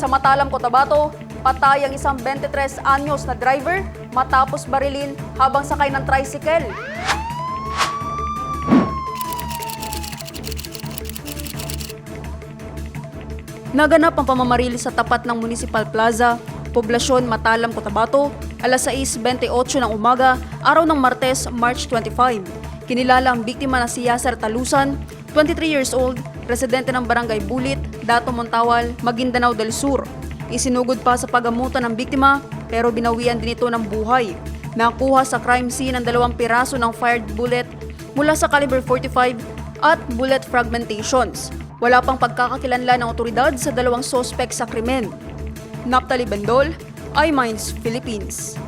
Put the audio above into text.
Sa Matalam, Cotabato, patay ang isang 23 anyos na driver matapos barilin habang sakay ng tricycle. Naganap ang pamamaril sa tapat ng Municipal Plaza, Poblasyon, Matalam, Cotabato, alas 6:28 ng umaga, araw ng Martes, March 25. Kinilala ang biktima na si Yasser Talusan, 23 years old, residente ng Barangay Bulit, Dato Montawal, Maguindanao del Sur. Isinugod pa sa pagamutan ng biktima pero binawian din ito ng buhay. Nakuha sa crime scene ang 2 piraso ng fired bullet mula sa caliber 45 at bullet fragmentations. Wala pang pagkakakilanlan ng otoridad sa 2 sospek sa krimen. Naptali Bendol, iMinds Philippines.